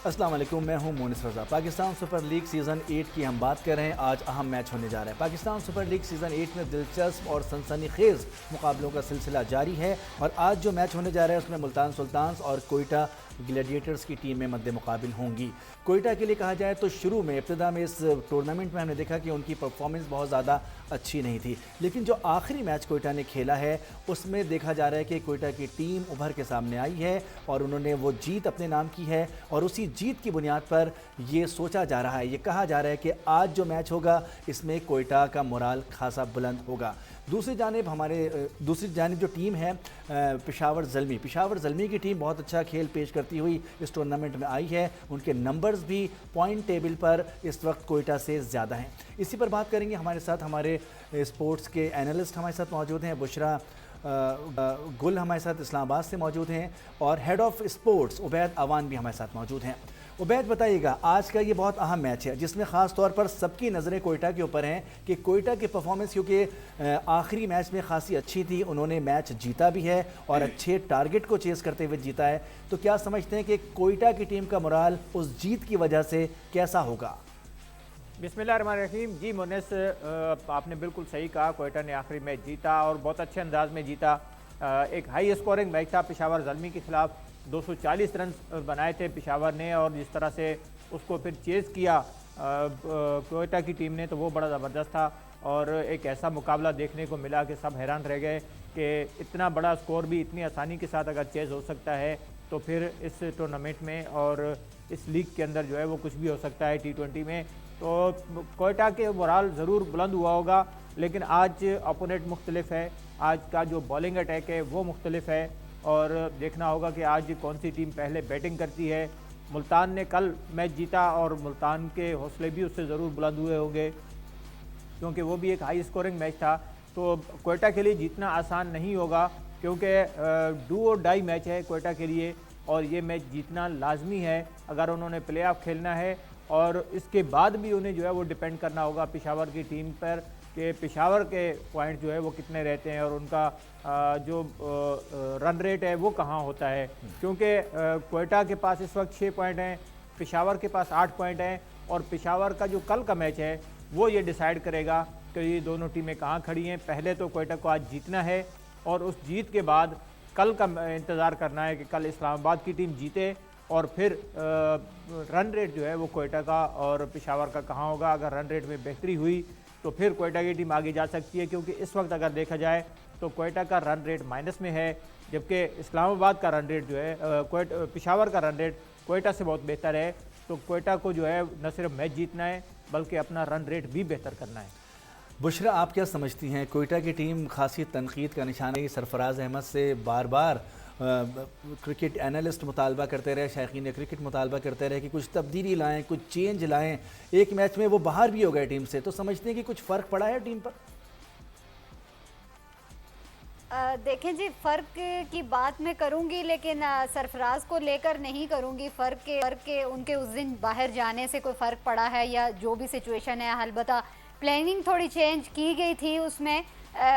अस्सलाम वालेकुम, मैं हूं मोनिस रज़ा। पाकिस्तान सुपर लीग सीज़न 8 की हम बात कर रहे हैं। आज अहम मैच होने जा रहा है। पाकिस्तान सुपर लीग सीज़न 8 में दिलचस्प और सनसनीखेज़ मुकाबलों का सिलसिला जारी है और आज जो मैच होने जा रहा है उसमें मुल्तान सुल्तान्स और कोयटा ग्लैडिएटर्स की टीमें मद्दे मुकाबिल होंगी। कोयटा के लिए कहा जाए तो शुरू में इब्तिदा में इस टूर्नामेंट में हमने देखा कि उनकी परफॉर्मेंस बहुत ज़्यादा अच्छी नहीं थी, लेकिन जो आखिरी मैच कोयटा ने खेला है उसमें देखा जा रहा है कि कोयटा की टीम उभर के सामने आई है और उन्होंने वो जीत अपने नाम की है और उसी जीत की बुनियाद पर ये सोचा जा रहा है, ये कहा जा रहा है कि आज जो मैच होगा इसमें कोयटा का मोराल खासा बुलंद होगा। दूसरी जानिब जो टीम है पेशावर ज़ल्मी की टीम बहुत अच्छा खेल पेश करती हुई इस टूर्नामेंट में आई है। उनके नंबर्स भी पॉइंट टेबल पर इस वक्त कोयटा से ज़्यादा हैं। इसी पर बात करेंगे। हमारे साथ हमारे स्पोर्ट्स के एनालिस्ट हमारे साथ मौजूद हैं। बुशरा गुल हमारे साथ इस्लामाबाद से मौजूद हैं और head of sports Ubaid Awan भी हमारे साथ मौजूद हैं। उबैद, बताइएगा, आज का ये बहुत अहम मैच है जिसमें ख़ास तौर पर सबकी नज़रें कोयटा के ऊपर हैं कि कोयटा की परफॉर्मेंस, क्योंकि आखिरी मैच में खासी अच्छी थी, उन्होंने मैच जीता भी है और अच्छे टारगेट को चेस करते हुए जीता है, तो क्या समझते हैं कि कोयटा की टीम का मोराल उस जीत की वजह से कैसा होगा? बिस्मिल्लाहिर्रहमानिर्रहीम। जी मोनेस, आपने बिल्कुल सही कहा। कोयटा ने आखिरी मैच जीता और बहुत अच्छे अंदाज में जीता। एक हाई स्कोरिंग मैच था। पेशावर ज़ल्मी के खिलाफ 240 रन बनाए थे पेशावर ने और जिस तरह से उसको फिर चेज़ किया कोयटा की टीम ने, तो वो बड़ा ज़बरदस्त था और एक ऐसा मुकाबला देखने को मिला कि सब हैरान रह गए कि इतना बड़ा स्कोर भी इतनी आसानी के साथ अगर चेज़ हो सकता है तो फिर इस टूर्नामेंट में और इस लीग के अंदर जो है वो कुछ भी हो सकता है T20 में। तो कोयटा के मोराल ज़रूर बुलंद हुआ होगा, लेकिन आज अपोनेंट मुख्तलिफ है, आज का जो बॉलिंग अटैक है वो मुख्तलिफ है और देखना होगा कि आज कौन सी टीम पहले बैटिंग करती है। मुल्तान ने कल मैच जीता और मुल्तान के हौसले भी उससे ज़रूर बुलंद हुए होंगे क्योंकि वो भी एक हाई स्कोरिंग मैच था। तो कोयटा के लिए जीतना आसान नहीं होगा क्योंकि डू और डाई मैच है कोयटा के लिए और ये मैच जीतना लाजमी है अगर उन्होंने प्ले ऑफ खेलना है। और इसके बाद भी उन्हें जो है वो डिपेंड करना होगा पेशावर की टीम पर कि पेशावर के पॉइंट जो है वो कितने रहते हैं और उनका जो रन रेट है वो कहाँ होता है, क्योंकि कोयटा के पास इस वक्त 6 पॉइंट हैं, पेशावर के पास 8 पॉइंट हैं और पेशावर का जो कल का मैच है वो ये डिसाइड करेगा कि ये दोनों टीमें कहाँ खड़ी हैं। पहले तो कोयटा को आज जीतना है और उस जीत के बाद कल का इंतज़ार करना है कि कल इस्लामाबाद की टीम जीते और फिर रन रेट जो है वो कोयटा का और पेशावर का कहाँ होगा। अगर रन रेट में बेहतरी हुई तो फिर कोयटा की टीम आगे जा सकती है, क्योंकि इस वक्त अगर देखा जाए तो कोयटा का रन रेट माइनस में है जबकि इस्लामाबाद का रन रेट जो है पेशावर का रन रेट कोयटा से बहुत बेहतर है। तो कोयटा को जो है न सिर्फ मैच जीतना है बल्कि अपना रन रेट भी बेहतर करना है। बुशरा, आप क्या समझती हैं? कोयटा की टीम खासी तनकीद का निशाना है। सरफराज अहमद से बार बार क्रिकेट एनालिस्ट मुतालबा करते रहे, शायकीन क्रिकेट मुतालबा करते रहे कि कुछ तब्दीली लाएं, कुछ चेंज लाएं। एक मैच में वो बाहर भी हो गए टीम से, तो समझते हैं कि कुछ फ़र्क पड़ा है टीम पर? देखें जी, फ़र्क की बात मैं करूंगी लेकिन सरफराज को लेकर नहीं करूंगी। फ़र्क के उनके उस दिन बाहर जाने से कोई फ़र्क पड़ा है या जो भी सिचुएशन है, अलबत्ता प्लानिंग थोड़ी चेंज की गई थी उसमें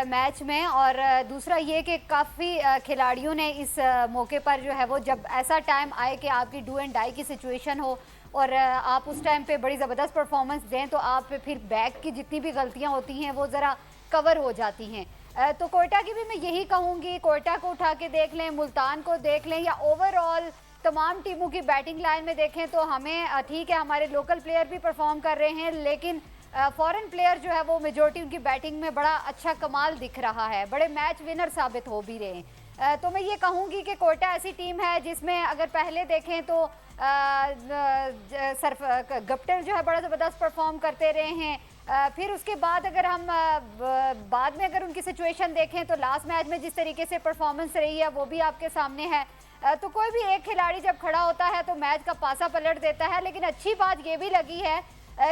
मैच में। और दूसरा ये कि काफ़ी खिलाड़ियों ने इस मौके पर जो है वो, जब ऐसा टाइम आए कि आपकी डू एंड डाई की सिचुएशन हो और आप उस टाइम पे बड़ी ज़बरदस्त परफॉर्मेंस दें तो आप फिर बैक की जितनी भी गलतियां होती हैं वो ज़रा कवर हो जाती हैं। तो कोयटा की भी मैं यही कहूँगी, कोयटा को उठा के देख लें, मुल्तान को देख लें या ओवरऑल तमाम टीमों की बैटिंग लाइन में देखें तो हमें ठीक है हमारे लोकल प्लेयर भी परफॉर्म कर रहे हैं, लेकिन फॉरेन प्लेयर जो है वो मेजॉरिटी उनकी बैटिंग में बड़ा अच्छा कमाल दिख रहा है, बड़े मैच विनर साबित हो भी रहे हैं। तो मैं ये कहूँगी कि कोयटा ऐसी टीम है जिसमें अगर पहले देखें तो गप्टिल जो है बड़ा ज़बरदस्त परफॉर्म करते रहे हैं। फिर उसके बाद अगर हम बाद में अगर उनकी सिचुएशन देखें तो लास्ट मैच में जिस तरीके से परफॉर्मेंस रही है वो भी आपके सामने है। तो कोई भी एक खिलाड़ी जब खड़ा होता है तो मैच का पासा पलट देता है। लेकिन अच्छी बात ये भी लगी है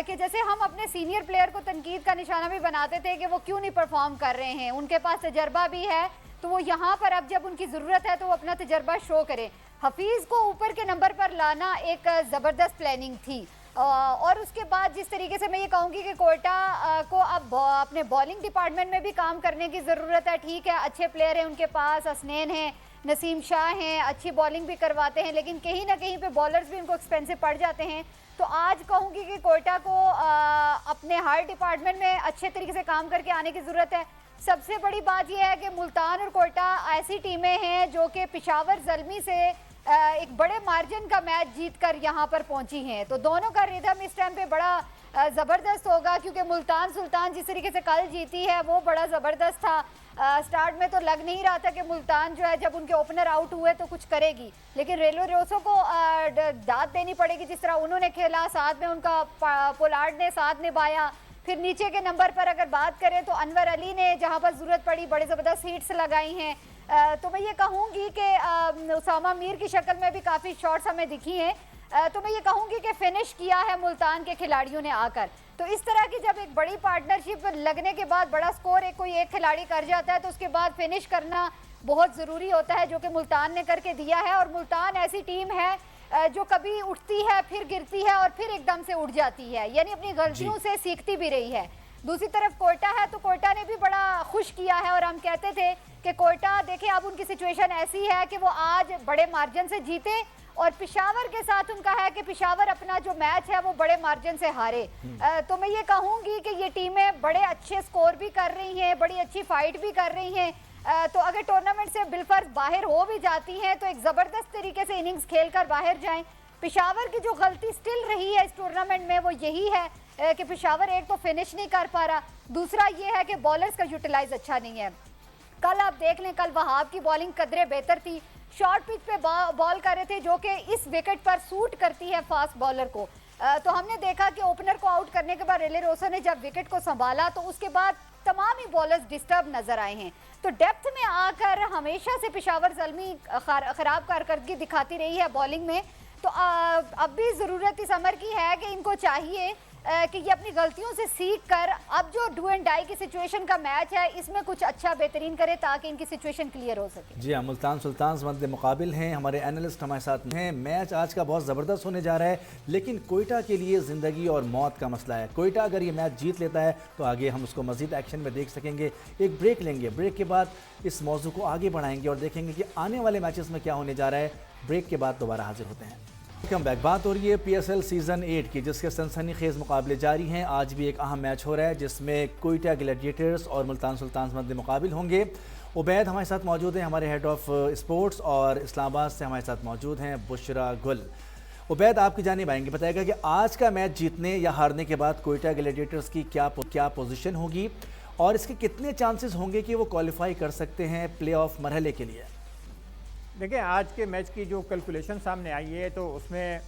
कि जैसे हम अपने सीनियर प्लेयर को तनकीद का निशाना भी बनाते थे कि वो क्यों नहीं परफॉर्म कर रहे हैं, उनके पास तजर्बा भी है तो वो यहाँ पर अब जब उनकी ज़रूरत है तो वो अपना तजर्बा शो करें। हफीज़ को ऊपर के नंबर पर लाना एक ज़बरदस्त प्लानिंग थी। और उसके बाद जिस तरीके से मैं ये कहूँगी कि कोयटा को अब अपने बॉलिंग डिपार्टमेंट में भी काम करने की ज़रूरत है। ठीक है, अच्छे प्लेयर हैं उनके पास, हसनैन हैं, नसीम शाह हैं, अच्छी बॉलिंग भी करवाते हैं, लेकिन कहीं ना कहीं पे बॉलर्स भी उनको एक्सपेंसिव पड़ जाते हैं। तो आज कहूँगी कि कोयटा को अपने हर डिपार्टमेंट में अच्छे तरीके से काम करके आने की ज़रूरत है। सबसे बड़ी बात यह है कि मुल्तान और कोयटा ऐसी टीमें हैं जो कि पेशावर ज़ल्मी से एक बड़े मार्जिन का मैच जीतकर यहाँ पर पहुँची हैं। तो दोनों का रिदम इस टाइम पे बड़ा ज़बरदस्त होगा, क्योंकि मुल्तान सुल्तान जिस तरीके से कल जीती है वो बड़ा ज़बरदस्त था। स्टार्ट में तो लग नहीं रहा था कि मुल्तान जो है जब उनके ओपनर आउट हुए तो कुछ करेगी, लेकिन रेलो रोसो को दाद देनी पड़ेगी जिस तरह उन्होंने खेला, साथ में उनका पोलार्ड ने साथ निभाया। फिर नीचे के नंबर पर अगर बात करें तो अनवर अली ने जहां पर ज़रूरत पड़ी बड़े ज़बरदस्त हिट्स लगाई हैं। तो मैं ये कहूँगी कि उसामा मीर की शक्ल में भी काफ़ी शॉट्स हमें दिखी हैं। तो मैं ये कहूँगी कि फिनिश किया है मुल्तान के खिलाड़ियों ने आकर। तो इस तरह की जब एक बड़ी पार्टनरशिप लगने के बाद बड़ा स्कोर कोई एक खिलाड़ी कर जाता है तो उसके बाद फिनिश करना बहुत ज़रूरी होता है, जो कि मुल्तान ने करके दिया है। और मुल्तान ऐसी टीम है जो कभी उठती है फिर गिरती है और फिर एकदम से उठ जाती है, यानी अपनी गलतियों से सीखती भी रही है। दूसरी तरफ कोयटा है तो कोयटा ने भी बड़ा खुश किया है, और हम कहते थे कि कोयटा देखिए अब उनकी सिचुएशन ऐसी है कि वो आज बड़े मार्जिन से जीते, और पेशावर के साथ उनका है कि पेशावर अपना जो मैच है वो बड़े मार्जिन से हारे। तो मैं ये कहूँगी कि ये टीमें बड़े अच्छे स्कोर भी कर रही हैं, बड़ी अच्छी फाइट भी कर रही हैं। तो अगर टूर्नामेंट से बिलफर्ज बाहर हो भी जाती हैं तो एक ज़बरदस्त तरीके से इनिंग्स खेलकर बाहर जाएं। पेशावर की जो गलती स्टिल रही है इस टूर्नामेंट में वो यही है कि पेशावर एक तो फिनिश नहीं कर पा रहा, दूसरा ये है कि बॉलर्स का यूटिलाइज अच्छा नहीं है। कल आप देख लें, कल वहाब की बॉलिंग कदरे बेहतर थी, शॉर्ट पिच पे बॉल कर रहे थे जो कि इस विकेट पर सूट करती है फास्ट बॉलर को। तो हमने देखा कि ओपनर को आउट करने के बाद रेले रोसो ने जब विकेट को संभाला तो उसके बाद तमाम ही बॉलर्स डिस्टर्ब नजर आए हैं। तो डेप्थ में आकर हमेशा से पेशावर ज़ल्मी खराब कारकर्दगी दिखाती रही है बॉलिंग में। तो अब भी ज़रूरत इस अमर की है कि इनको चाहिए कि ये अपनी गलतियों से सीख कर अब जो डू एंड डाई की सिचुएशन का मैच है इसमें कुछ अच्छा बेहतरीन करे ताकि इनकी सिचुएशन क्लियर हो सके। जी हाँ, मुल्तान सुल्तान मद्दे मुकाबिल हैं, हमारे एनालिस्ट हमारे साथ हैं। मैच आज का बहुत ज़बरदस्त होने जा रहा है, लेकिन कोयटा के लिए ज़िंदगी और मौत का मसला है। कोयटा अगर ये मैच जीत लेता है तो आगे हम उसको मज़ीद एक्शन में देख सकेंगे। एक ब्रेक लेंगे, ब्रेक के बाद इस मौजू को आगे बढ़ाएंगे और देखेंगे कि आने वाले मैचेस में क्या होने जा रहा है। ब्रेक के बाद दोबारा हाजिर होते हैं। Welcome back. बात हो रही है PSL सीज़न 8 की, जिसके सनसनीखेज़ मुकाबले जारी हैं। आज भी एक अहम मैच हो रहा है जिसमें कोयटा ग्लैडिएटर्स और मुल्तान सुल्तान मद्दे मुकाबिल होंगे। उबैद हमारे साथ मौजूद हैं, हमारे हेड ऑफ स्पोर्ट्स, और इस्लामाबाद से हमारे साथ मौजूद हैं बुशरा गुल। उबैद, आपकी जानिब आएंगे, बताएगा कि आज का मैच जीतने या हारने के बाद कोयटा ग्लैडिएटर्स की क्या पोजीशन होगी और इसके कितने चांसेस होंगे कि वो क्वालिफाई कर सकते हैं प्ले ऑफ मरहले के लिए। देखिए, आज के मैच की जो कैलकुलेशन सामने आई है तो उसमें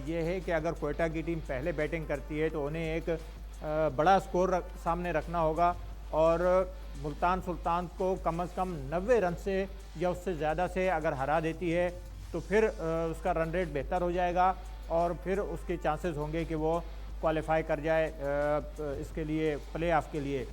ये है कि अगर कोयटा की टीम पहले बैटिंग करती है तो उन्हें एक बड़ा स्कोर सामने रखना होगा, और मुल्तान सुल्तान को कम से कम 90 रन से या उससे ज़्यादा से अगर हरा देती है तो फिर उसका रन रेट बेहतर हो जाएगा और फिर उसके चांसेस होंगे कि वो क्वालिफाई कर जाए इसके लिए, प्ले ऑफ के लिए।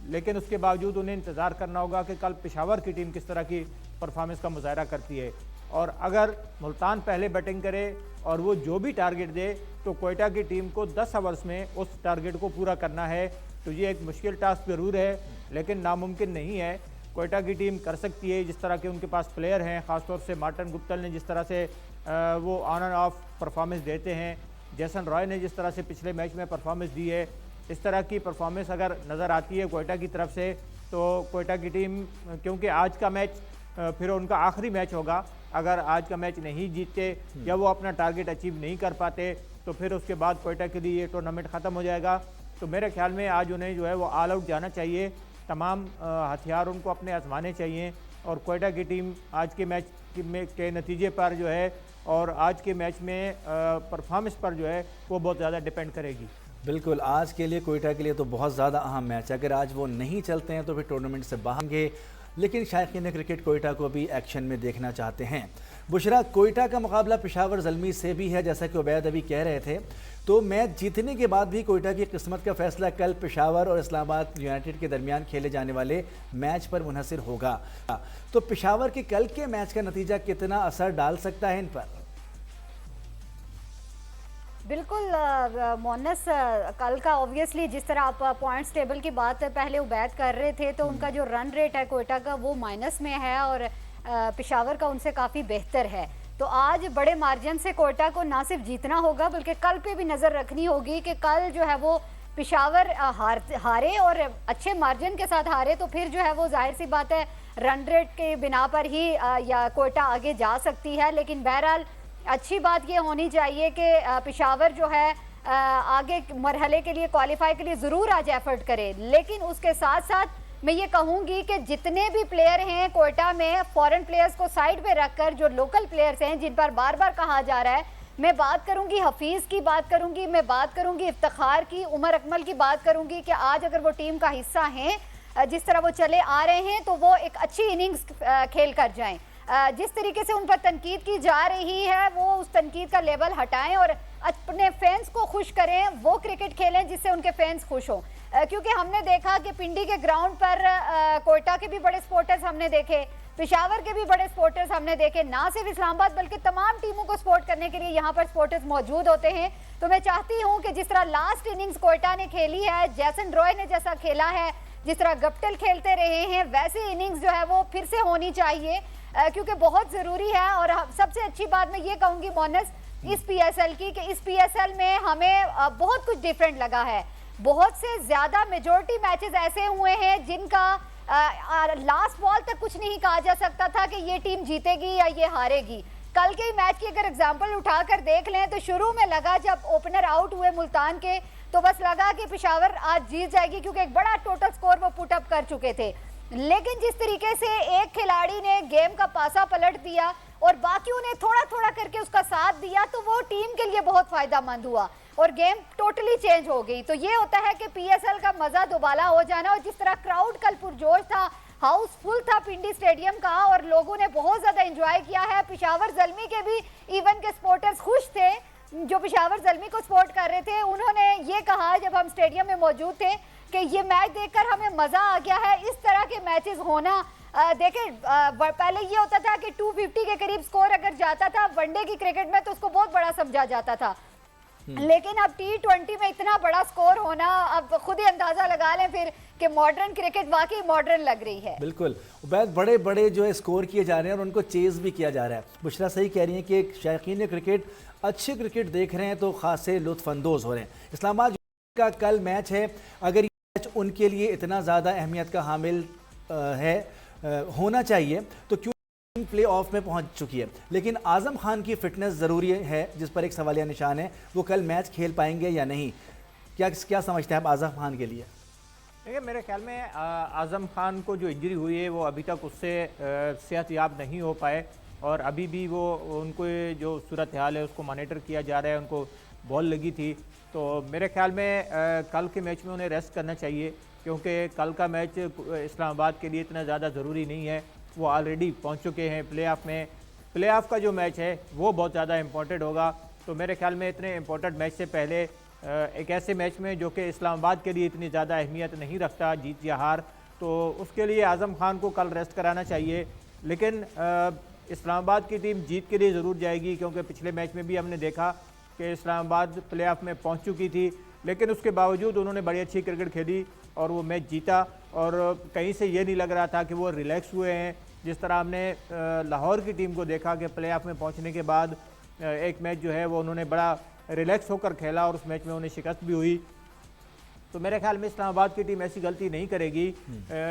लेकिन उसके बावजूद उन्हें इंतज़ार करना होगा कि कल पेशावर की टीम किस तरह की परफॉर्मेंस का मुजाहरा करती है। और अगर मुल्तान पहले बैटिंग करे और वो जो भी टारगेट दे तो कोयटा की टीम को 10 ओवर्स में उस टारगेट को पूरा करना है। तो ये एक मुश्किल टास्क ज़रूर है, लेकिन नामुमकिन नहीं है। कोयटा की टीम कर सकती है, जिस तरह के उनके पास प्लेयर हैं, ख़ासतौर से मार्टिन गुप्तल ने जिस तरह से वो ऑन एंड ऑफ परफॉर्मेंस देते हैं, जैसन रॉय ने जिस तरह से पिछले मैच में परफॉर्मेंस दी है, इस तरह की परफॉर्मेंस अगर नज़र आती है कोयटा की तरफ से तो कोयटा की टीम, क्योंकि आज का मैच फिर उनका आखिरी मैच होगा, अगर आज का मैच नहीं जीतते या वो अपना टारगेट अचीव नहीं कर पाते तो फिर उसके बाद कोयटा के लिए ये टूर्नामेंट ख़त्म हो जाएगा। तो मेरे ख्याल में आज उन्हें जो है वो ऑल आउट जाना चाहिए, तमाम हथियार उनको अपने आजमाने चाहिए, और कोयटा की टीम आज के मैच के नतीजे पर जो है और आज के मैच में परफॉर्मेंस पर जो है वो बहुत ज़्यादा डिपेंड करेगी। बिल्कुल, आज के लिए कोयटा के लिए तो बहुत ज़्यादा अहम मैच है। अगर आज वो नहीं चलते हैं तो फिर टूर्नामेंट से बाहर होंगे, लेकिन शायकीन क्रिकेट कोयटा को भी एक्शन में देखना चाहते हैं। बुशरा, कोयटा का मुकाबला पेशावर ज़ल्मी से भी है, जैसा कि उबैद अभी कह रहे थे, तो मैच जीतने के बाद भी कोयटा की किस्मत का फैसला कल पेशावर और इस्लामाबाद यूनाइटेड के दरमियान खेले जाने वाले मैच पर मुनहसर होगा। तो पेशावर के कल के मैच का नतीजा कितना असर डाल सकता है इन पर? बिल्कुल मोनस, कल का ऑब्वियसली जिस तरह आप पॉइंट्स टेबल की बात पहले उबैद कर रहे थे तो उनका जो रन रेट है कोयटा का वो माइनस में है, और पेशावर का उनसे काफ़ी बेहतर है। तो आज बड़े मार्जिन से कोयटा को ना सिर्फ जीतना होगा बल्कि कल पे भी नज़र रखनी होगी कि कल जो है वो पेशावर हारे और अच्छे मार्जिन के साथ हारे तो फिर जो है वो जाहिर सी बात है रन रेट के बिना पर ही या कोयटा आगे जा सकती है। लेकिन बहरहाल अच्छी बात ये होनी चाहिए कि पेशावर जो है आगे मरहले के लिए क्वालिफाई के लिए ज़रूर आज एफर्ट करे। लेकिन उसके साथ साथ मैं ये कहूँगी कि जितने भी प्लेयर हैं कोयटा में, फॉरेन प्लेयर्स को साइड पे रखकर जो लोकल प्लेयर्स हैं जिन पर बार बार कहा जा रहा है, मैं बात करूंगी हफीज़ की, बात करूंगी, मैं बात करूंगी इफ्तिखार की, उमर अकमल की बात करूंगी कि आज अगर वो टीम का हिस्सा हैं, जिस तरह वो चले आ रहे हैं तो वो एक अच्छी इनिंग्स खेल कर जाएं। जिस तरीके से उन पर तनकीद की जा रही है वो उस तनकीद का लेवल हटाएं और अपने फैंस को खुश करें, वो क्रिकेट खेलें जिससे उनके फैंस खुश हों। क्योंकि हमने देखा कि पिंडी के ग्राउंड पर कोयटा के भी बड़े सपोर्टर्स हमने देखे, पेशावर के भी बड़े सपोर्टर्स हमने देखे, ना सिर्फ इस्लामाबाद बल्कि तमाम टीमों को सपोर्ट करने के लिए यहाँ पर सपोर्टर्स मौजूद होते हैं। तो मैं चाहती हूँ कि जिस तरह लास्ट इनिंग्स कोयटा ने खेली है, जैसन रॉय ने जैसा खेला है, जिस तरह गप्टिल खेलते रहे हैं, वैसे इनिंग्स जो है वो फिर से होनी चाहिए क्योंकि बहुत ज़रूरी है। और सबसे अच्छी बात मैं ये कहूँगी मोनस इस PSL की कि इस PSL में हमें बहुत कुछ डिफरेंट लगा है। बहुत से ज़्यादा मेजॉरिटी मैचेस ऐसे हुए हैं जिनका लास्ट बॉल तक कुछ नहीं कहा जा सकता था कि ये टीम जीतेगी या ये हारेगी। कल के मैच की अगर एग्जांपल उठाकर देख लें तो शुरू में लगा जब ओपनर आउट हुए मुल्तान के तो बस लगा कि पेशावर आज जीत जाएगी क्योंकि एक बड़ा टोटल स्कोर वो पुट अप कर चुके थे। लेकिन जिस तरीके से एक खिलाड़ी ने गेम का पासा पलट दिया और बाकियों ने थोड़ा थोड़ा करके उसका साथ दिया तो वो टीम के लिए बहुत फायदेमंद हुआ और गेम टोटली चेंज हो गई। तो ये होता है कि PSL का मजा दोबारा हो जाना। और जिस तरह क्राउड कल पुरजोश था, हाउसफुल था पिंडी स्टेडियम का और लोगों ने बहुत ज्यादा एंजॉय किया है। पेशावर ज़ल्मी के भी इवन के सपोर्टर्स खुश थे जो पेशावर ज़ल्मी को सपोर्ट कर रहे थे। उन्होंने ये कहा जब हम स्टेडियम में मौजूद थे कि ये मैच देखकर हमें मजा आ गया है। इस तरह के मैचेस होना देखें, पहले ये होता था कि 250 के करीब स्कोर अगर जाता था वनडे की क्रिकेट में तो उसको बहुत बड़ा समझा जाता था, लेकिन अब T20 में इतना बड़ा स्कोर होना, अब खुद ही अंदाजा लगा लें फिर कि मॉडर्न क्रिकेट वाकई मॉडर्न लग रही है। बिल्कुल उबैद, बड़े बड़े जो है स्कोर किए जा रहे हैं और उनको चेज भी किया जा रहा है। बुशरा सही कह रही है कि शौकीन क्रिकेट अच्छी क्रिकेट देख रहे हैं तो खासे लुत्फानंदोज हो रहे हैं। इस्लामाबाद का कल मैच है, अगर ये मैच उनके लिए इतना ज़्यादा अहमियत का हामिल होना चाहिए तो क्यों प्ले ऑफ में पहुंच चुकी है। लेकिन आज़म खान की फिटनेस ज़रूरी है जिस पर एक सवालिया निशान है, वो कल मैच खेल पाएंगे या नहीं। क्या समझते हैं आप आज़म खान के लिए? देखिए मेरे ख्याल में आज़म खान को जो इंजरी हुई है वो अभी तक उससे सेहतयाब नहीं हो पाए और अभी भी वो उनको जो सूरत हाल है उसको मॉनिटर किया जा रहा है। उनको बॉल लगी थी तो मेरे ख्याल में कल के मैच में उन्हें रेस्ट करना चाहिए क्योंकि कल का मैच इस्लामाबाद के लिए इतना ज़्यादा ज़रूरी नहीं है। वो ऑलरेडी पहुंच चुके हैं प्ले ऑफ में। प्ले ऑफ का जो मैच है वो बहुत ज़्यादा इम्पोर्टेंट होगा। तो मेरे ख्याल में इतने इम्पोर्टेंट मैच से पहले एक ऐसे मैच में जो कि इस्लामाबाद के लिए इतनी ज़्यादा अहमियत नहीं रखता जीत या हार, तो उसके लिए आज़म खान को कल रेस्ट कराना चाहिए। लेकिन इस्लामाबाद की टीम जीत के लिए ज़रूर जाएगी क्योंकि पिछले मैच में भी हमने देखा कि इस्लामाबाद प्ले ऑफ में पहुँच चुकी थी, लेकिन उसके बावजूद उन्होंने बड़ी अच्छी क्रिकेट खेली और वो मैच जीता। और कहीं से ये नहीं लग रहा था कि वो रिलैक्स हुए हैं। जिस तरह हमने लाहौर की टीम को देखा कि प्ले ऑफ में पहुंचने के बाद एक मैच जो है वो उन्होंने बड़ा रिलैक्स होकर खेला और उस मैच में उन्हें शिकस्त भी हुई। तो मेरे ख्याल में इस्लामाबाद की टीम ऐसी गलती नहीं करेगी,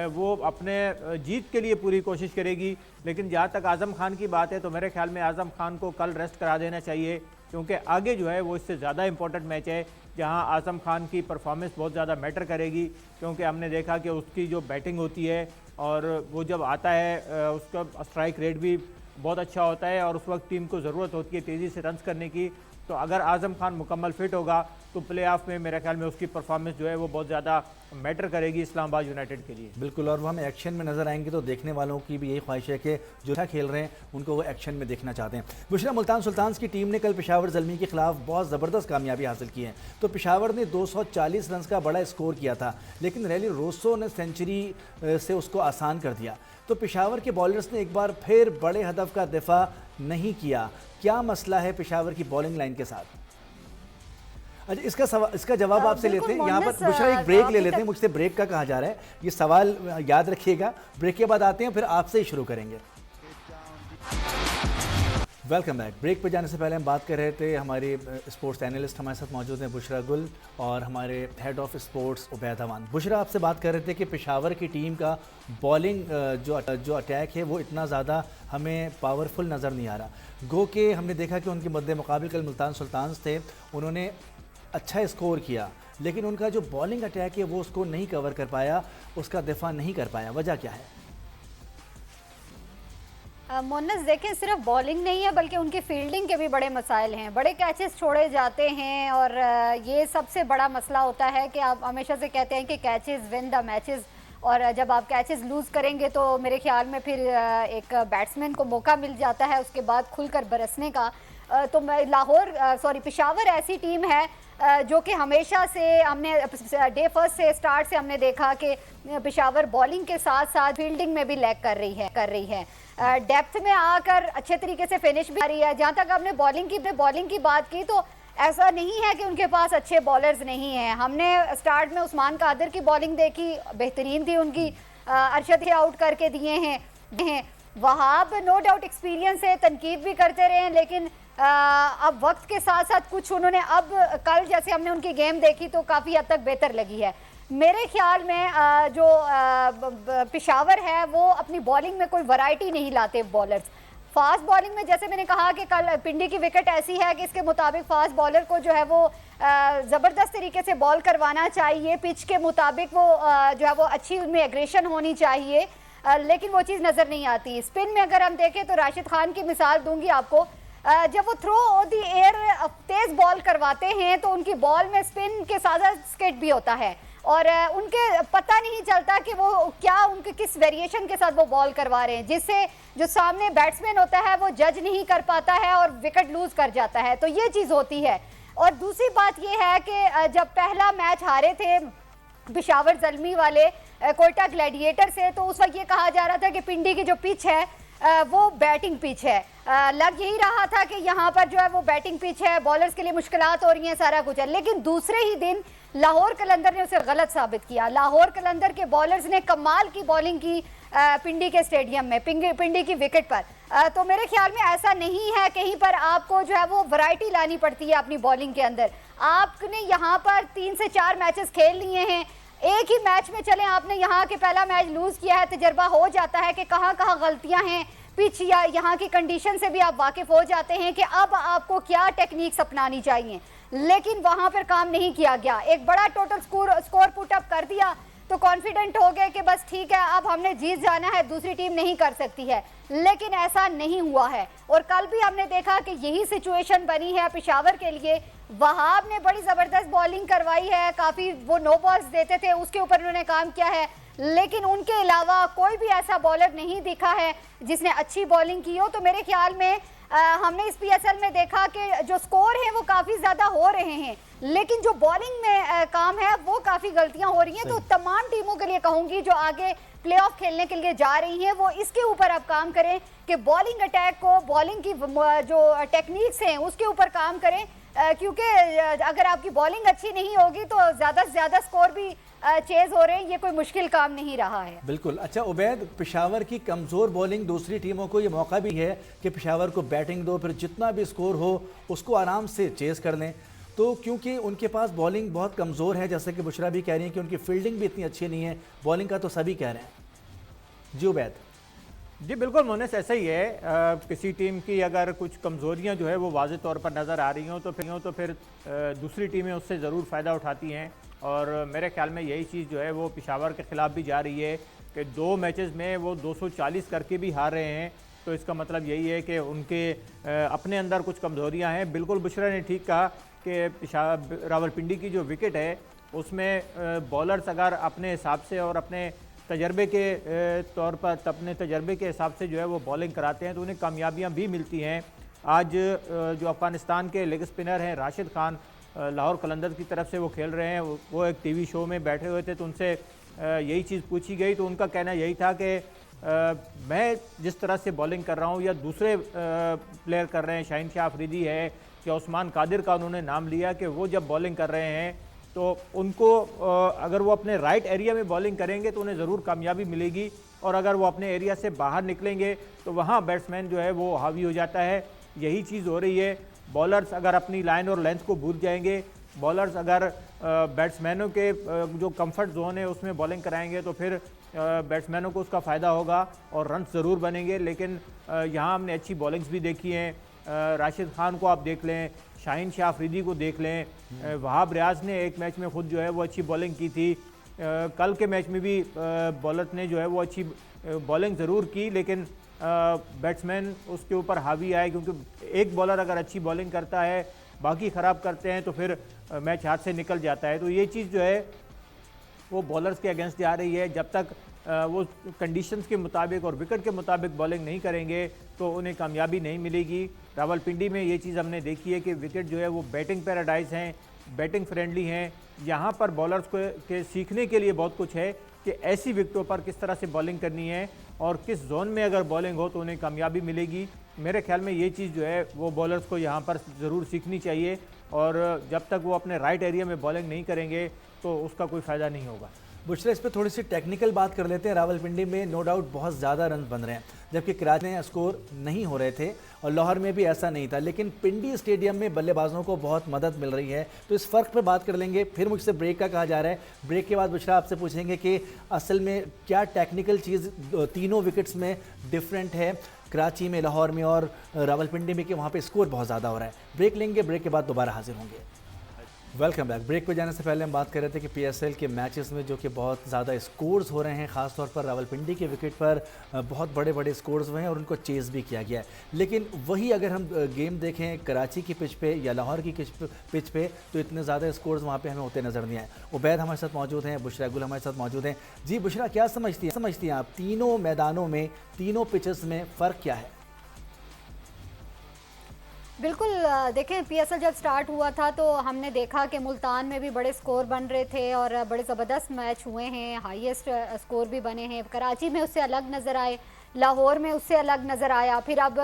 वो अपने जीत के लिए पूरी कोशिश करेगी। लेकिन जहाँ तक आज़म खान की बात है तो मेरे ख्याल में आज़म खान को कल रेस्ट करा देना चाहिए क्योंकि आगे जो है वो इससे ज़्यादा इंपॉर्टेंट मैच है जहां आज़म खान की परफॉर्मेंस बहुत ज़्यादा मैटर करेगी। क्योंकि हमने देखा कि उसकी जो बैटिंग होती है और वो जब आता है उसका स्ट्राइक रेट भी बहुत अच्छा होता है और उस वक्त टीम को ज़रूरत होती है तेज़ी से रन्स करने की। तो अगर आज़म खान मुकम्मल फिट होगा तो प्ले ऑफ में मेरे ख्याल में उसकी परफॉर्मेंस जो है वो बहुत ज़्यादा मैटर करेगी इस्लामाबाद यूनाइटेड के लिए। बिल्कुल, और वो हम एक्शन में नजर आएंगे तो देखने वालों की भी यही ख्वाहिश है कि जो अच्छा खेल रहे हैं उनको वो एक्शन में देखना चाहते हैं। बुशरा, मुल्तान सुल्तान्स की टीम ने कल पेशावर ज़ल्मी के खिलाफ बहुत ज़बरदस्त कामयाबी हासिल की है। तो पेशावर ने 240 रन का बड़ा स्कोर किया था लेकिन रैली रोसो ने सेंचुरी से उसको आसान कर दिया। तो पेशावर के बॉलर्स ने एक बार फिर बड़े हदफ का दिफा नहीं किया। क्या मसला है पेशावर की बॉलिंग लाइन के साथ? अच्छा, इसका जवाब आपसे लेते हैं। यहाँ पर बुशरा एक ब्रेक ले लेते हैं, मुझसे ब्रेक का कहा जा रहा है, ये सवाल याद रखिएगा। ब्रेक के बाद आते हैं, फिर आपसे ही शुरू करेंगे। Welcome back. ब्रेक पे जाने से पहले हम बात कर रहे थे, हमारे स्पोर्ट्स एनालिस्ट हमारे साथ मौजूद हैं बुशरा गुल और हमारे हेड ऑफ स्पोर्ट्स उबैद अमान। बुशरा, आपसे बात कर रहे थे कि पेशावर की टीम का बॉलिंग जो अटैक है वो इतना ज़्यादा हमें पावरफुल नज़र नहीं आ रहा। गो के हमने देखा कि उनके मद्दे मुकाबिल कल मुल्तान सुल्तान्स थे, उन्होंने अच्छा स्कोर किया, लेकिन उनका जो बॉलिंग अटैक है वो उसको नहीं कवर कर पाया, उसका दिफा नहीं कर पाया। वजह क्या है? मोनस, देखें सिर्फ बॉलिंग नहीं है बल्कि उनकी फील्डिंग के भी बड़े मसाइल हैं। बड़े कैचेस छोड़े जाते हैं और ये सबसे बड़ा मसला होता है कि आप हमेशा से कहते हैं कि कैचेस विन द मैचेस, और जब आप कैचेस लूज़ करेंगे तो मेरे ख्याल में फिर एक बैट्समैन को मौका मिल जाता है उसके बाद खुलकर बरसने का। तो पेशावर ऐसी टीम है जो कि हमेशा से हमने डे फर्स्ट से स्टार्ट से हमने देखा कि पेशावर बॉलिंग के साथ साथ फील्डिंग में भी लैग कर रही है। डेप्थ में आकर अच्छे तरीके से फिनिश भी आ रही है। जहाँ तक आपने बॉलिंग की बात की तो ऐसा नहीं है कि उनके पास अच्छे बॉलर्स नहीं हैं। हमने स्टार्ट में उस्मान कादिर की बॉलिंग देखी, बेहतरीन थी उनकी, अरशद आउट करके दिए हैं। वहाब नो डाउट एक्सपीरियंस है, तनकीद भी करते रहे हैं, लेकिन अब वक्त के साथ साथ कुछ उन्होंने, अब कल जैसे हमने उनकी गेम देखी तो काफ़ी हद तक बेहतर लगी है। मेरे ख्याल में जो पेशावर है वो अपनी बॉलिंग में कोई वैरायटी नहीं लाते बॉलर्स। फास्ट बॉलिंग में जैसे मैंने कहा कि कल पिंडी की विकेट ऐसी है कि इसके मुताबिक फास्ट बॉलर को जो है वो ज़बरदस्त तरीके से बॉल करवाना चाहिए, पिच के मुताबिक वो जो है वो अच्छी उनमें एग्रेशन होनी चाहिए, लेकिन वो चीज़ नज़र नहीं आती। स्पिन में अगर हम देखें तो राशिद खान की मिसाल दूंगी आपको, जब वो थ्रो ऑफ द एयर तेज़ बॉल करवाते हैं तो उनकी बॉल में स्पिन के साथ स्किट भी होता है और उनके पता नहीं चलता कि वो क्या, उनके किस वेरिएशन के साथ वो बॉल करवा रहे हैं, जिससे जो सामने बैट्समैन होता है वो जज नहीं कर पाता है और विकेट लूज कर जाता है। तो ये चीज़ होती है। और दूसरी बात ये है कि जब पहला मैच हारे थे पेशावर ज़ल्मी वाले कोयटा ग्लैडिएटर से, तो उस वक्त ये कहा जा रहा था कि पिंडी की जो पिच है वो बैटिंग पिच है। लग यही रहा था कि यहाँ पर जो है वो बैटिंग पिच है, बॉलर्स के लिए मुश्किलात हो रही हैं, सारा कुछ है। लेकिन दूसरे ही दिन लाहौर कलंदर ने उसे गलत साबित किया। लाहौर कलंदर के बॉलर्स ने कमाल की बॉलिंग की पिंडी के स्टेडियम में, पिंडी की विकेट पर। तो मेरे ख्याल में ऐसा नहीं है, कहीं पर आपको जो है वो वैरायटी लानी पड़ती है अपनी बॉलिंग के अंदर। आपने यहाँ पर 3 से 4 मैचेस खेल लिए हैं, एक ही मैच में चले आपने यहाँ के पहला मैच लूज किया है, तजर्बा हो जाता है कि कहाँ कहाँ गलतियाँ हैं, पिच या यहाँ की कंडीशन से भी आप वाकिफ हो जाते हैं कि अब आपको क्या टेक्निक्स अपनानी चाहिए। लेकिन वहाँ पर काम नहीं किया गया। एक बड़ा टोटल स्कोर पुट अप कर दिया तो कॉन्फिडेंट हो गए कि बस ठीक है अब हमने जीत जाना है, दूसरी टीम नहीं कर सकती है, लेकिन ऐसा नहीं हुआ है। और कल भी हमने देखा कि यही सिचुएशन बनी है पेशावर के लिए। वहाब ने बड़ी ज़बरदस्त बॉलिंग करवाई है, काफ़ी वो नो बॉल्स देते थे, उसके ऊपर उन्होंने काम किया है, लेकिन उनके अलावा कोई भी ऐसा बॉलर नहीं दिखा है जिसने अच्छी बॉलिंग की हो। तो मेरे ख्याल में हमने इस PSL में देखा कि जो स्कोर हैं वो काफ़ी ज़्यादा हो रहे हैं, लेकिन जो बॉलिंग में काम है वो काफ़ी गलतियां हो रही हैं। तो तमाम टीमों के लिए कहूँगी जो आगे प्लेऑफ खेलने के लिए जा रही हैं वो इसके ऊपर अब काम करें कि बॉलिंग अटैक को, बॉलिंग की जो टेक्निक्स हैं उसके ऊपर काम करें, क्योंकि अगर आपकी बॉलिंग अच्छी नहीं होगी तो ज़्यादा से ज़्यादा स्कोर भी चेज हो रहे हैं, ये कोई मुश्किल काम नहीं रहा है। बिल्कुल। अच्छा उबैद, पेशावर की कमज़ोर बॉलिंग दूसरी टीमों को ये मौका भी है कि पेशावर को बैटिंग दो, फिर जितना भी स्कोर हो उसको आराम से चेज कर लें। तो क्योंकि उनके पास बॉलिंग बहुत कमज़ोर है, जैसे कि बुशरा भी कह रही है कि उनकी फील्डिंग भी इतनी अच्छी नहीं है, बॉलिंग का तो सभी कह रहे हैं। जी उबैद। जी बिल्कुल मोनेस, ऐसा ही है। किसी टीम की अगर कुछ कमज़ोरियां जो है वो वाज़ेह तौर पर नज़र आ रही हों तो फिर दूसरी टीमें उससे ज़रूर फ़ायदा उठाती हैं। और मेरे ख्याल में यही चीज़ जो है वो पेशावर के ख़िलाफ़ भी जा रही है कि 2 मैचेस में वो 240 करके भी हार रहे हैं। तो इसका मतलब यही है कि उनके अपने अंदर कुछ कमज़ोरियाँ हैं। बिल्कुल बुशरा ने ठीक कहा कि रावलपिंडी की जो विकेट है उसमें बॉलर्स अगर अपने हिसाब से और अपने तजर्बे के तौर पर, अपने तजर्बे के हिसाब से जो है वो बॉलिंग कराते हैं तो उन्हें कामयाबियाँ भी मिलती हैं। आज जो अफ़गानिस्तान के लेग स्पिनर हैं राशिद खान, लाहौर कलंदर की तरफ से वो खेल रहे हैं, वो एक टीवी शो में बैठे हुए थे तो उनसे यही चीज़ पूछी गई तो उनका कहना यही था कि मैं जिस तरह से बॉलिंग कर रहा हूँ या दूसरे प्लेयर कर रहे हैं, शाहीन शाह अफरीदी है या उस्मान कादिर का उन्होंने नाम लिया कि वो जब बॉलिंग कर रहे हैं तो उनको अगर वो अपने राइट एरिया में बॉलिंग करेंगे तो उन्हें ज़रूर कामयाबी मिलेगी, और अगर वो अपने एरिया से बाहर निकलेंगे तो वहाँ बैट्समैन जो है वो हावी हो जाता है। यही चीज़ हो रही है। बॉलर्स अगर अपनी लाइन और लेंथ को भूल जाएंगे, बॉलर्स अगर बैट्समैनों के जो कंफर्ट जोन है उसमें बॉलिंग कराएंगे तो फिर बैट्समैनों को उसका फ़ायदा होगा और रन ज़रूर बनेंगे। लेकिन यहाँ हमने अच्छी बॉलिंग्स भी देखी हैं। राशिद खान को आप देख लें, शाहीन शाह अफरीदी को देख लें, वहाब रियाज ने एक मैच में खुद जो है वो अच्छी बॉलिंग की थी। कल के मैच में भी बॉलर ने जो है वो अच्छी बॉलिंग ज़रूर की, लेकिन बैट्समैन उसके ऊपर हावी आए, क्योंकि एक बॉलर अगर अच्छी बॉलिंग करता है बाकी ख़राब करते हैं तो फिर मैच हाथ से निकल जाता है। तो ये चीज़ जो है वो बॉलर्स के अगेंस्ट जा रही है। जब तक वो कंडीशंस के मुताबिक और विकेट के मुताबिक बॉलिंग नहीं करेंगे तो उन्हें कामयाबी नहीं मिलेगी। रावलपिंडी में ये चीज़ हमने देखी है कि विकेट जो है वो बैटिंग पैराडाइज हैं, बैटिंग फ्रेंडली हैं। यहाँ पर बॉलर्स को के सीखने के लिए बहुत कुछ है कि ऐसी विकेटों पर किस तरह से बॉलिंग करनी है और किस जोन में अगर बॉलिंग हो तो उन्हें कामयाबी मिलेगी। मेरे ख्याल में ये चीज़ जो है वो बॉलर्स को यहाँ पर ज़रूर सीखनी चाहिए, और जब तक वो अपने राइट एरिया में बॉलिंग नहीं करेंगे तो उसका कोई फ़ायदा नहीं होगा। बुशरा, इस पर थोड़ी सी टेक्निकल बात कर लेते हैं। रावलपिंडी में नो डाउट बहुत ज़्यादा रन बन रहे हैं, जबकि कराची में स्कोर नहीं हो रहे थे और लाहौर में भी ऐसा नहीं था, लेकिन पिंडी स्टेडियम में बल्लेबाजों को बहुत मदद मिल रही है। तो इस फ़र्क पर बात कर लेंगे, फिर मुझसे ब्रेक का कहा जा रहा है। ब्रेक के बाद बुशरा आपसे पूछेंगे कि असल में क्या टेक्निकल चीज़ तीनों विकेट्स में डिफरेंट है, कराची में, लाहौर में और रावलपिंडी में, कि वहाँ पे स्कोर बहुत ज़्यादा हो रहा है। ब्रेक लेंगे, ब्रेक के बाद दोबारा हाजिर होंगे। Welcome back. ब्रेक पे जाने से पहले हम बात कर रहे थे कि पीएसएल के मैचेस में जो कि बहुत ज़्यादा स्कोर्स हो रहे हैं, ख़ास तौर पर रावलपिंडी के विकेट पर बहुत बड़े बड़े स्कोर्स हुए हैं और उनको चेज़ भी किया गया है। लेकिन वही अगर हम गेम देखें कराची की पिच पे या लाहौर की पिच पे तो इतने ज़्यादा स्कोर्स वहाँ पे हमें होते नज़र नहीं आए। उबैद हमारे साथ मौजूद हैं, बुशरा गुल हमारे साथ मौजूद हैं। जी बुशरा, क्या समझती हैं आप तीनों मैदानों में, तीनों पिचेस में फ़र्क क्या है? बिल्कुल, देखें पीएसएल जब स्टार्ट हुआ था तो हमने देखा कि मुल्तान में भी बड़े स्कोर बन रहे थे और बड़े ज़बरदस्त मैच हुए हैं, हाईएस्ट स्कोर भी बने हैं। कराची में उससे अलग नज़र आए, लाहौर में उससे अलग नज़र आया, फिर अब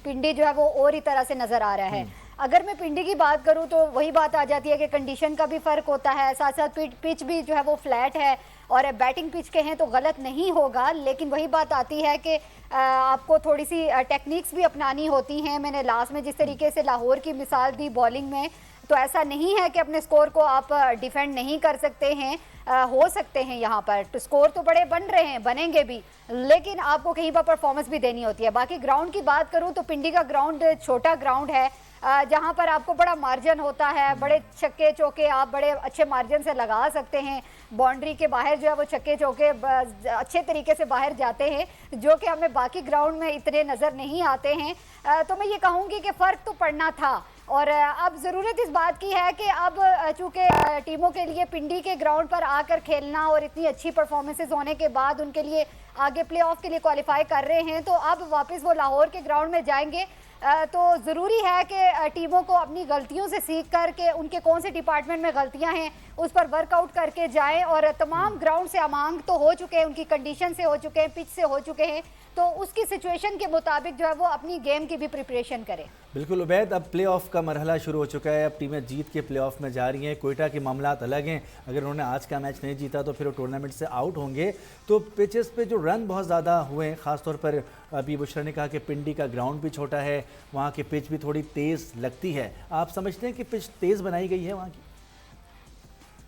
पिंडी जो है वो और ही तरह से नज़र आ रहा है। अगर मैं पिंडी की बात करूं तो वही बात आ जाती है कि कंडीशन का भी फ़र्क होता है, साथ साथ पिच भी जो है वो फ्लैट है और बैटिंग पिच के हैं तो गलत नहीं होगा। लेकिन वही बात आती है कि आपको थोड़ी सी टेक्निक्स भी अपनानी होती हैं। मैंने लास्ट में जिस तरीके से लाहौर की मिसाल दी बॉलिंग में, तो ऐसा नहीं है कि अपने स्कोर को आप डिफेंड नहीं कर सकते हैं, हो सकते हैं। यहाँ पर तो स्कोर तो बड़े बन रहे हैं, बनेंगे भी, लेकिन आपको कहीं पर परफॉर्मेंस भी देनी होती है। बाकी ग्राउंड की बात करूँ तो पिंडी का ग्राउंड छोटा ग्राउंड है, जहाँ पर आपको बड़ा मार्जिन होता है, बड़े छक्के चौके आप बड़े अच्छे मार्जिन से लगा सकते हैं। बाउंड्री के बाहर जो है वो छक्के चौके अच्छे तरीके से बाहर जाते हैं, जो कि हमें बाकी ग्राउंड में इतने नज़र नहीं आते हैं। तो मैं ये कहूँगी कि फ़र्क तो पड़ना था और अब ज़रूरत इस बात की है कि अब चूँकि टीमों के लिए पिंडी के ग्राउंड पर आकर खेलना और इतनी अच्छी परफॉर्मेंसेज होने के बाद उनके लिए आगे प्ले ऑफ के लिए क्वालिफाई कर रहे हैं, तो अब वापस वो लाहौर के ग्राउंड में जाएंगे। तो ज़रूरी है कि टीमों को अपनी गलतियों से सीख कर के उनके कौन से डिपार्टमेंट में गलतियां हैं उस पर वर्कआउट करके जाएं। और तमाम ग्राउंड से अमांग तो हो चुके हैं, उनकी कंडीशन से हो चुके हैं, पिच से हो चुके हैं, तो उसकी सिचुएशन के मुताबिक जो है वो अपनी गेम की भी प्रिपरेशन करें। बिल्कुल उबैद, अब प्लेऑफ का मरहला शुरू हो चुका है, अब टीमें जीत के प्लेऑफ में जा रही हैं। कोयटा के मामलात अलग हैं, अगर उन्होंने आज का मैच नहीं जीता तो फिर वो टूर्नामेंट से आउट होंगे। तो पिचेस पे जो रन बहुत ज़्यादा हुए हैं, ख़ासतौर पर अभी बुशरा ने कहा कि पिंडी का ग्राउंड भी छोटा है, वहाँ की पिच भी थोड़ी तेज़ लगती है। आप समझते हैं कि पिच तेज़ बनाई गई है वहाँ की?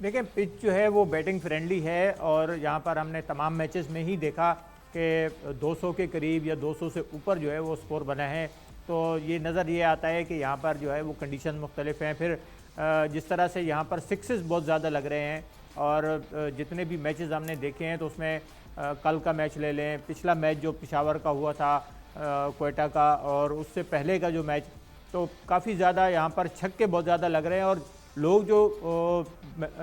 देखिए पिच जो है वो बैटिंग फ्रेंडली है और यहाँ पर हमने तमाम मैचेस में ही देखा कि 200 के करीब या 200 से ऊपर जो है वो स्कोर बना है। तो ये नज़र ये आता है कि यहाँ पर जो है वो कंडीशन मुख्तलिफ हैं। फिर जिस तरह से यहाँ पर सिक्सेस बहुत ज़्यादा लग रहे हैं और जितने भी मैचेस हमने देखे हैं तो उसमें कल का मैच ले लें, पिछला मैच जो पेशावर का हुआ था कोयटा का, और उससे पहले का जो मैच, तो काफ़ी ज़्यादा यहाँ पर छक्के बहुत ज़्यादा लग रहे हैं और लोग जो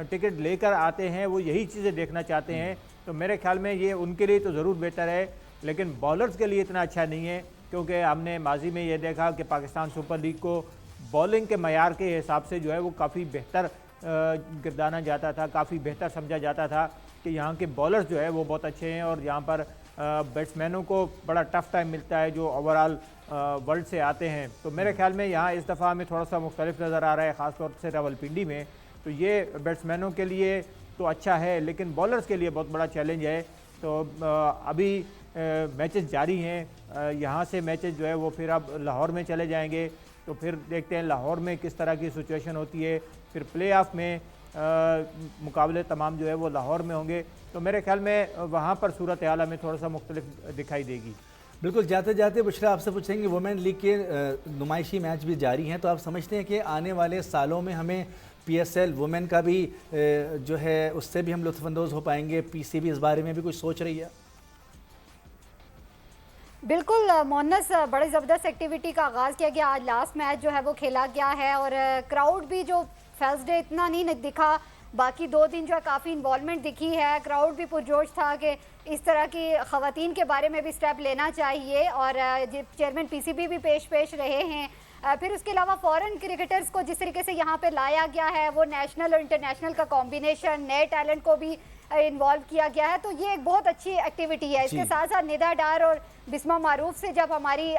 टिकट लेकर आते हैं वो यही चीज़ें देखना चाहते हैं। तो मेरे ख्याल में ये उनके लिए तो ज़रूर बेहतर है, लेकिन बॉलर्स के लिए इतना अच्छा नहीं है, क्योंकि हमने माजी में ये देखा कि पाकिस्तान सुपर लीग को बॉलिंग के मयार के हिसाब से जो है वो काफ़ी बेहतर गिरदाना जाता था, काफ़ी बेहतर समझा जाता था कि यहाँ के बॉलर्स जो है वो बहुत अच्छे हैं और यहाँ पर बैट्समैनों को बड़ा टफ़ टाइम मिलता है जो ओवरऑल वर्ल्ड से आते हैं। तो मेरे ख्याल में यहाँ इस दफ़ा हमें थोड़ा सा मुख्तलिफ नज़र आ रहा है, ख़ासतौर से रावलपिंडी में। तो ये बैट्समैनों के लिए तो अच्छा है, लेकिन बॉलर्स के लिए बहुत बड़ा चैलेंज है। तो अभी मैचेस जारी हैं। यहाँ से मैचेस जो है वो फिर अब लाहौर में चले जाएंगे, तो फिर देखते हैं लाहौर में किस तरह की सिचुएशन होती है। फिर प्ले ऑफ में मुकाबले तमाम जो है वो लाहौर में होंगे, तो मेरे ख्याल में वहाँ पर सूरत हाल हमें थोड़ा सा मुख्तलिफ दिखाई देगी। बिल्कुल, जाते जाते बुशरा आपसे पूछेंगे, वुमेन लीग के नुमाइशी मैच भी जारी हैं, तो आप समझते हैं कि आने वाले सालों में हमें PSL वुमेन का भी जो है उससे भी हम लुत्फ़अंदोज़ हो पाएंगे? PCB इस बारे में भी कुछ सोच रही है? बिल्कुल मोहनस, बड़ी ज़बरदस्त एक्टिविटी का आगाज़ किया गया। आज लास्ट मैच जो है वो खेला गया है और क्राउड भी जो फर्स्ट डे इतना नहीं दिखा, बाकी 2 दिन जो है काफ़ी इन्वॉल्वमेंट दिखी है। क्राउड भी पुरजोश था कि इस तरह की ख़वातीन के बारे में भी स्टेप लेना चाहिए और चेयरमैन PCB भी पेश रहे हैं। फिर उसके अलावा फॉरेन क्रिकेटर्स को जिस तरीके से यहाँ पे लाया गया है, वो नेशनल और इंटरनेशनल का कॉम्बिनेशन, नए टैलेंट को भी इन्वॉल्व किया गया है, तो ये एक बहुत अच्छी एक्टिविटी है। इसके साथ साथ निदा डार और बिस्मा मारूफ से जब हमारी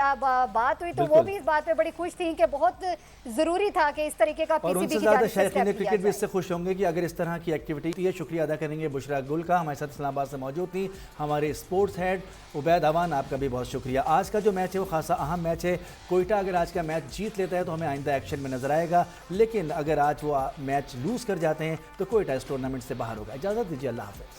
बात हुई तो वो भी इस बात पे बड़ी खुश थी कि बहुत ज़रूरी था कि इस तरीके का और उनसे ज़्यादा शौकीन क्रिकेट भी इससे खुश होंगे कि अगर इस तरह की एक्टिविटी है। शुक्रिया अदा करेंगे बुशरा गुल का, हमारे साथ इस्लामाबाद से मौजूद थी हमारे स्पोर्ट्स हेड उबैद अवान, आपका भी बहुत शुक्रिया। आज का जो मैच है वो खासा अहम मैच है। कोयटा अगर आज का मैच जीत लेता है तो हमें आइंदा एक्शन में नजर आएगा, लेकिन अगर आज वो मैच लूज़ कर जाते हैं तो कोयटा इस टूर्नामेंट से बाहर होगा। इजाज़त दीजिए, अल्लाह हाफ़िज़।